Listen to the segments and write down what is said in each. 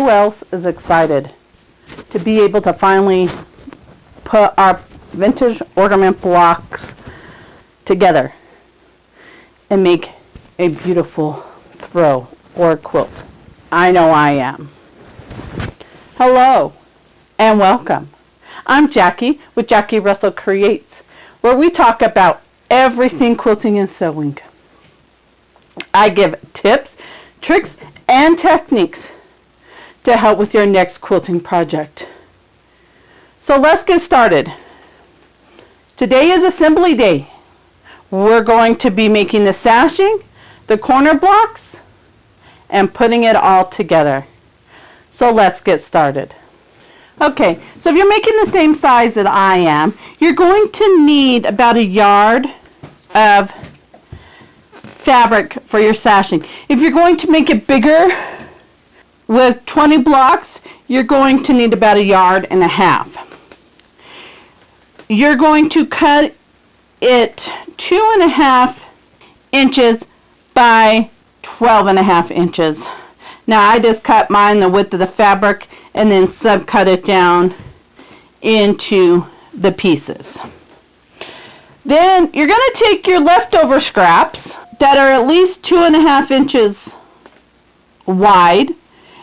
who else is excited to be able to finally put our vintage ornament blocks together and make a beautiful throw or quilt? I know I am. Hello and welcome. I'm Jackie with Jackie Russell Creates, where we talk about everything quilting and sewing. I give tips, tricks, and techniques to help with your next quilting project. So let's get started. Today is assembly day. We're going to be making the sashing, the corner blocks, and putting it all together. So let's get started. Okay, so if you're making the same size that I am, you're going to need about a yard of fabric for your sashing. If you're going to make it bigger with 20 blocks, you're going to need about 1.5 yards. You're going to cut it 2.5 inches by 12.5 inches. Now I just cut mine the width of the fabric and then subcut it down into the pieces. Then you're going to take your leftover scraps that are at least 2.5 inches wide,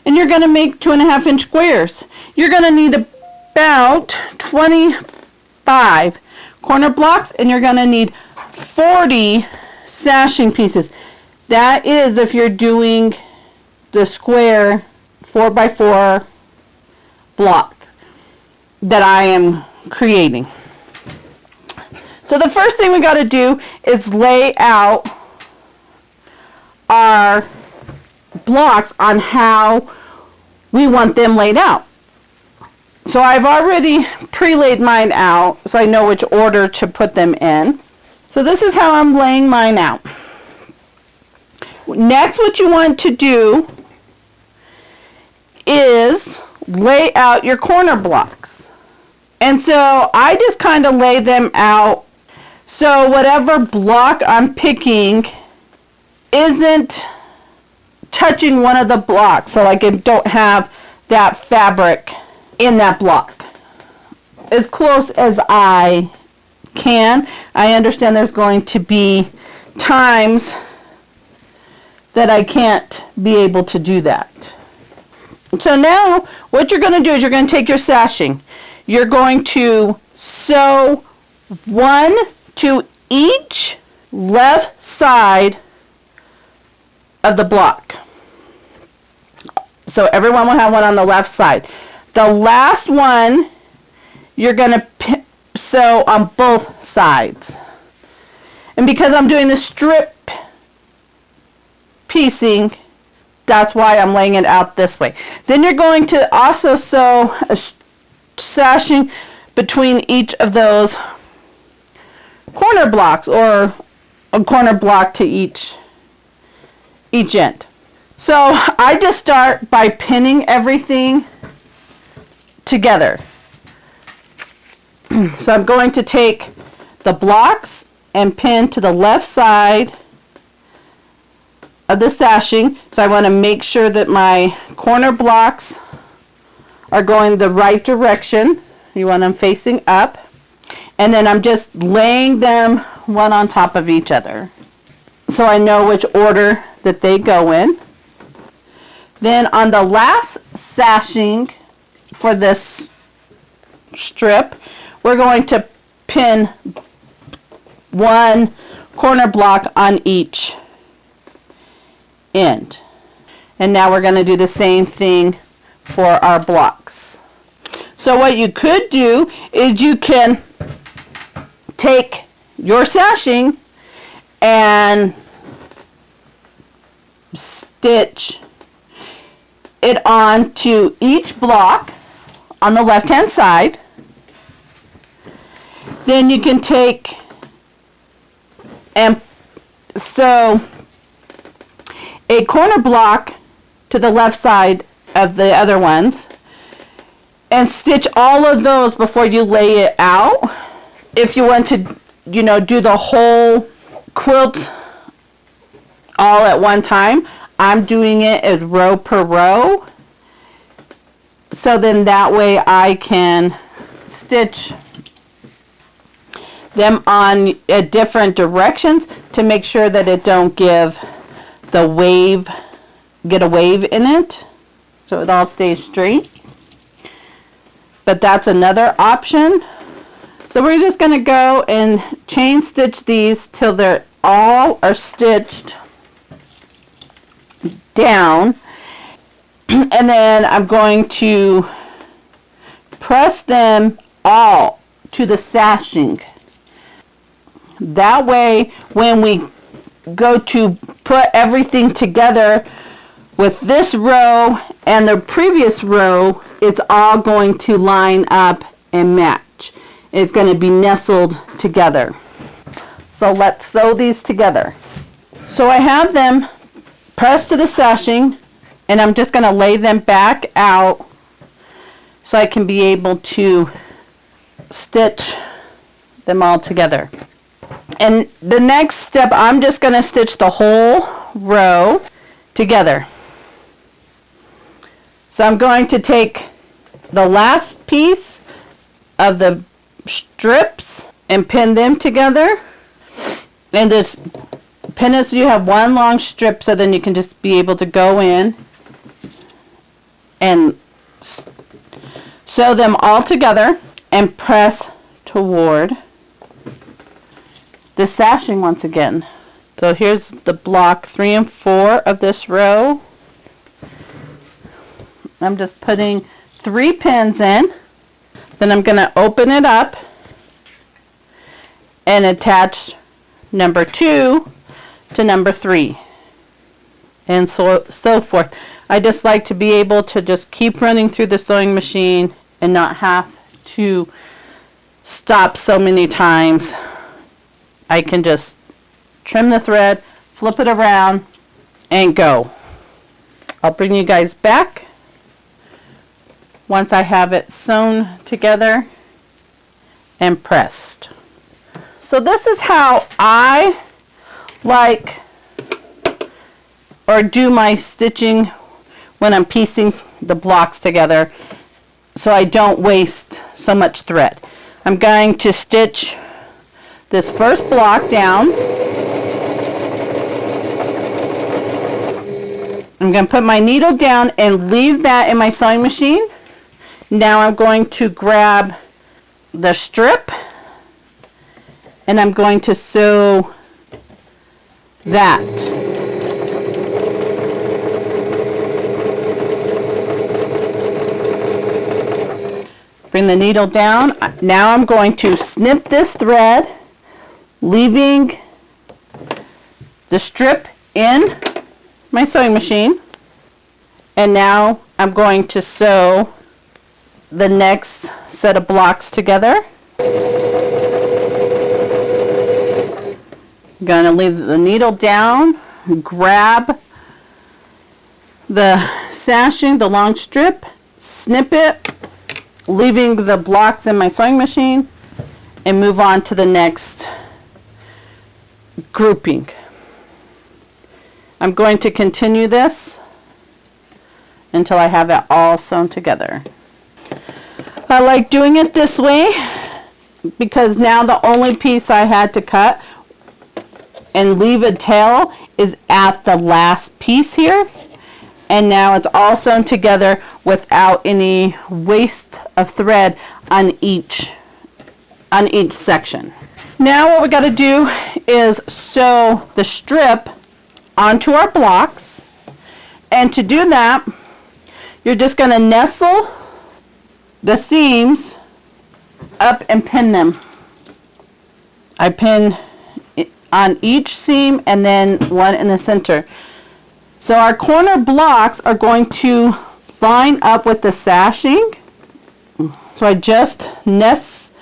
and you're going to make 2.5-inch squares. You're going to need about 25 corner blocks, and you're going to need 40 sashing pieces. That is if you're doing the square 4x4 block that I am creating. So the first thing we got to do is lay out our blocks on how we want them laid out. So I've already pre-laid mine out so I know which order to put them in. So this is how I'm laying mine out. Next, what you want to do is lay out your corner blocks. And so I just kind of lay them out so whatever block I'm picking isn't touching one of the blocks. So like it don't have that fabric in that block. As close as I can. I understand there's going to be times that I can't be able to do that. So now what you're going to do is you're going to take your sashing. You're going to sew one to each left side of the block. So everyone will have one on the left side. The last one you're going to sew on both sides. And because I'm doing the strip piecing, that's why I'm laying it out this way. Then you're going to also sew a sashing between each of those corner blocks, or a corner block to each end. So I just start by pinning everything together. So I'm going to take the blocks and pin to the left side of the sashing. So I want to make sure that my corner blocks are going the right direction. You want them facing up. And then I'm just laying them one on top of each other, so I know which order that they go in. Then on the last sashing for this strip, we're going to pin one corner block on each end. And now we're going to do the same thing for our blocks. So what you could do is you can take your sashing and stitch it onto each block on the left hand side. Then you can take and sew a corner block to the left side of the other ones and stitch all of those before you lay it out. If you want to, do the whole quilt all at one time, I'm doing it as row per row. So then that way I can stitch them on different directions to make sure that it don't give the wave, get a wave in it, so it all stays straight. But that's another option. So we're just going to go and chain stitch these till they're all are stitched down, and then I'm going to press them all to the sashing. That way when we go to put everything together with this row and the previous row, it's all going to line up and match. It's going to be nestled together. So let's sew these together. So I have them pressed to the sashing, and I'm just going to lay them back out so I can be able to stitch them all together. And the next step, I'm just going to stitch the whole row together. So I'm going to take the last piece of the strips and pin them together, and just pin it so you have one long strip, so then you can just be able to go in and sew them all together and press toward the sashing once again. So here's the block 3 and 4 of this row. I'm just putting 3 pins in. Then I'm going to open it up and attach number 2 to number 3, and so forth. I just like to be able to just keep running through the sewing machine and not have to stop so many times. I can just trim the thread, flip it around, and go. I'll bring you guys back once I have it sewn together and pressed. So this is how I like or do my stitching when I'm piecing the blocks together, so I don't waste so much thread. I'm going to stitch this first block down. I'm going to put my needle down and leave that in my sewing machine. Now I'm going to grab the strip and I'm going to sew that. Bring the needle down. Now I'm going to snip this thread, leaving the strip in my sewing machine. And now I'm going to sew the next set of blocks together. I'm going to leave the needle down, grab the sashing, the long strip, snip it, leaving the blocks in my sewing machine, and move on to the next grouping. I'm going to continue this until I have it all sewn together. I like doing it this way because now the only piece I had to cut and leave a tail is at the last piece here, and now it's all sewn together without any waste of thread on each section. Now what we got to do is sew the strip onto our blocks, and to do that you're just going to nestle the seams up and pin them. I pin on each seam and then one in the center. So our corner blocks are going to line up with the sashing. So I just nest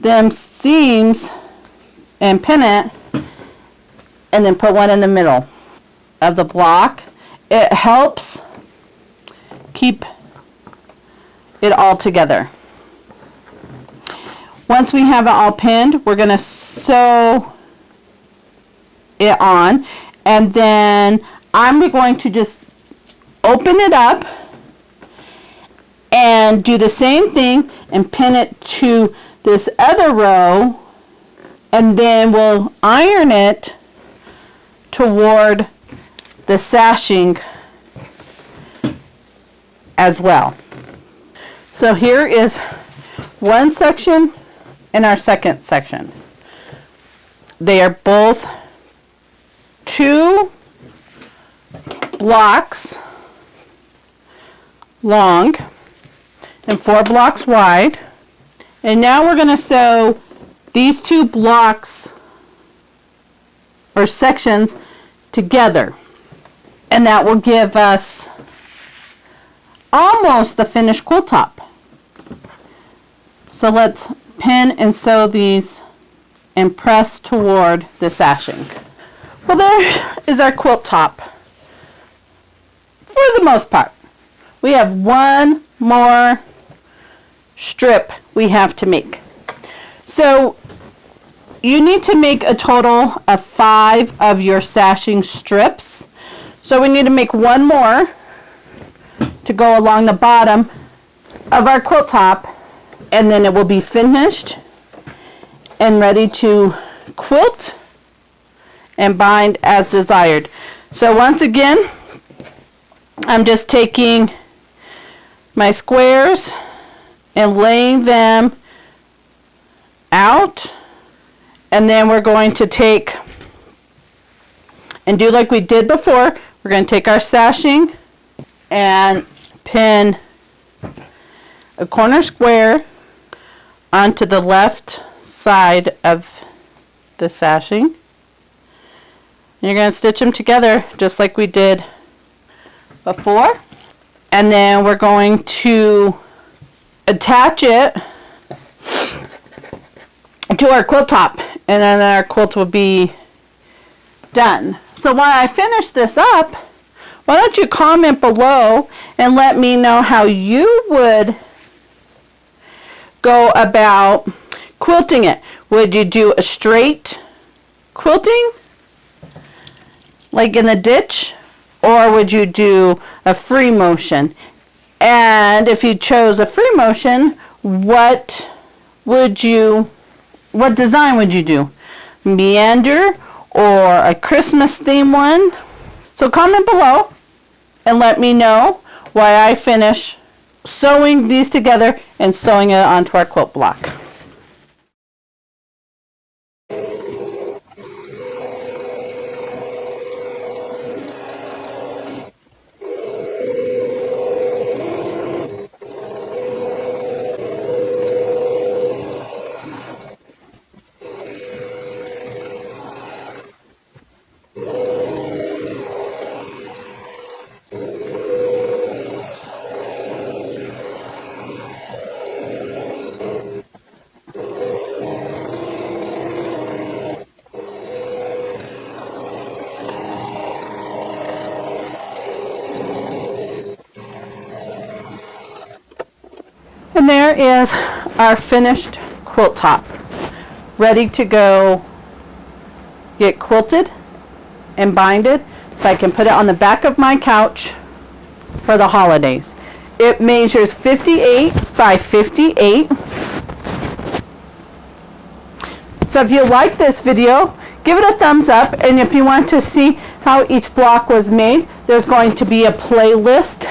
them seams and pin it, and then put one in the middle of the block. It helps keep it all together. Once we have it all pinned, we're going to sew it on, and then I'm going to just open it up and and do the same thing and pin it to this other row, and then we'll iron it toward the sashing as well. So here is one section and our second section. They are both 2 blocks long and 4 blocks wide. And now we're going to sew these 2 blocks or sections together. And that will give us almost the finished quilt top. So let's pin and sew these and press toward the sashing. Well, there is our quilt top for the most part. We have one more strip we have to make. So you need to make a total of 5 of your sashing strips. So we need to make one more to go along the bottom of our quilt top, and then it will be finished and ready to quilt and bind as desired. So once again, I'm just taking my squares and laying them out, and then we're going to take and do like we did before. We're going to take our sashing and pin a corner square onto the left side of the sashing. And you're going to stitch them together just like we did before. And then we're going to attach it to our quilt top, and then our quilt will be done. So while I finish this up, why don't you comment below and let me know how you would go about quilting it. Would you do a straight quilting like in the ditch, or would you do a free motion? And if you chose a free motion, what design would you do? Meander or a Christmas theme one? So comment below and let me know why I finish sewing these together and sewing it onto our quilt block. And there is our finished quilt top, ready to go get quilted and binded so I can put it on the back of my couch for the holidays. It measures 58 by 58. So if you like this video, give it a thumbs up, and if you want to see how each block was made, there's going to be a playlist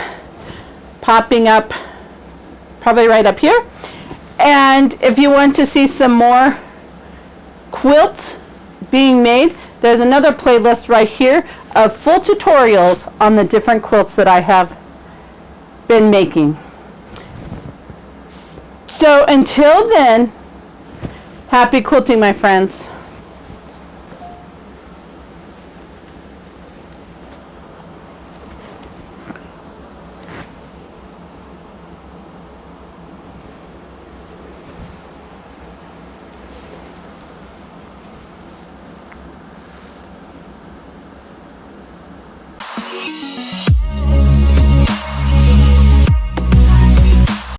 popping up probably right up here. And if you want to see some more quilts being made, there's another playlist right here of full tutorials on the different quilts that I have been making. So until then, happy quilting, my friends.